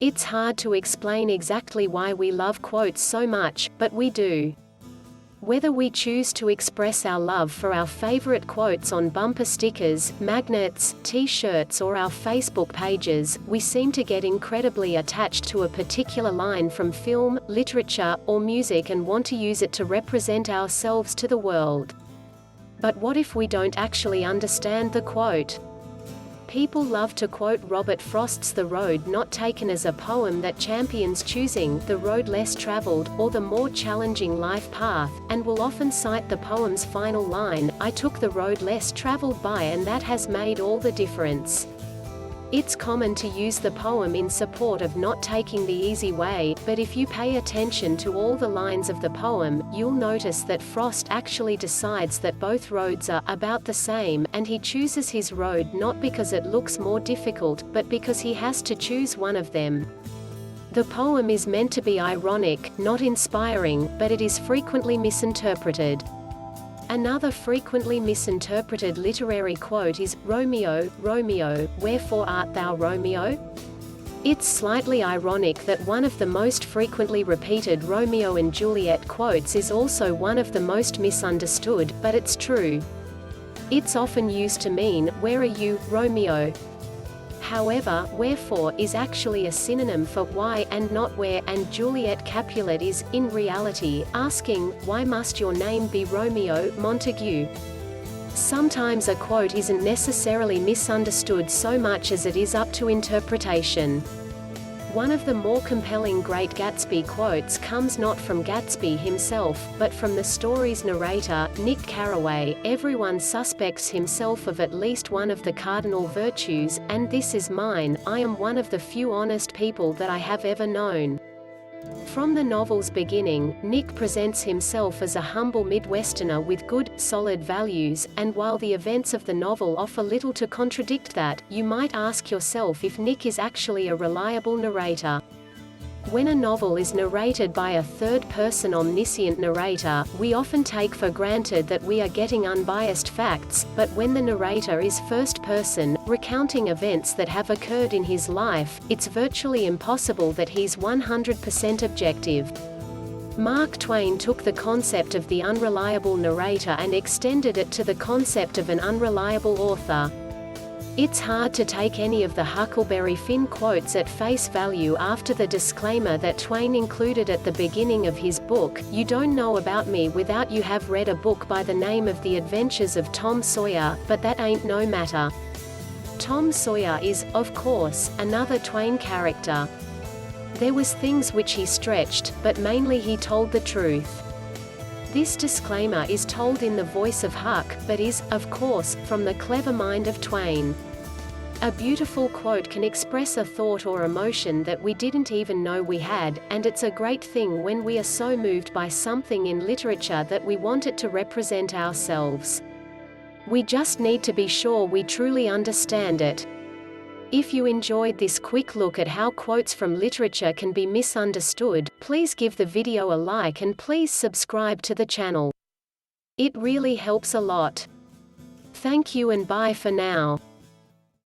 It's hard to explain exactly why we love quotes so much, but we do. Whether we choose to express our love for our favorite quotes on bumper stickers, magnets, t-shirts or our Facebook pages, we seem to get incredibly attached to a particular line from film, literature, or music and want to use it to represent ourselves to the world. But what if we don't actually understand the quote? People love to quote Robert Frost's The Road Not Taken as a poem that champions choosing the road less traveled, or the more challenging life path, and will often cite the poem's final line, "I took the road less traveled by and that has made all the difference." It's common to use the poem in support of not taking the easy way, but if you pay attention to all the lines of the poem, you'll notice that Frost actually decides that both roads are about the same, and he chooses his road not because it looks more difficult, but because he has to choose one of them. The poem is meant to be ironic, not inspiring, but it is frequently misinterpreted. Another frequently misinterpreted literary quote is, "Romeo, Romeo, wherefore art thou Romeo?" It's slightly ironic that one of the most frequently repeated Romeo and Juliet quotes is also one of the most misunderstood, but it's true. It's often used to mean, "Where are you, Romeo?" However, wherefore is actually a synonym for why and not where, and Juliet Capulet is, in reality, asking, "Why must your name be Romeo, Montague?" Sometimes a quote isn't necessarily misunderstood so much as it is up to interpretation. One of the more compelling Great Gatsby quotes comes not from Gatsby himself, but from the story's narrator, Nick Carraway. "Everyone suspects himself of at least one of the cardinal virtues, and this is mine. I am one of the few honest people that I have ever known." From the novel's beginning, Nick presents himself as a humble Midwesterner with good, solid values, and while the events of the novel offer little to contradict that, you might ask yourself if Nick is actually a reliable narrator. When a novel is narrated by a third-person omniscient narrator, we often take for granted that we are getting unbiased facts, but when the narrator is first-person, recounting events that have occurred in his life, it's virtually impossible that he's 100% objective. Mark Twain took the concept of the unreliable narrator and extended it to the concept of an unreliable author. It's hard to take any of the Huckleberry Finn quotes at face value after the disclaimer that Twain included at the beginning of his book, "You don't know about me without you have read a book by the name of The Adventures of Tom Sawyer, but that ain't no matter." Tom Sawyer is, of course, another Twain character. There was things which he stretched, but mainly he told the truth. This disclaimer is told in the voice of Huck, but is, of course, from the clever mind of Twain. A beautiful quote can express a thought or emotion that we didn't even know we had, and it's a great thing when we are so moved by something in literature that we want it to represent ourselves. We just need to be sure we truly understand it. If you enjoyed this quick look at how quotes from literature can be misunderstood, please give the video a like and please subscribe to the channel. It really helps a lot. Thank you and bye for now.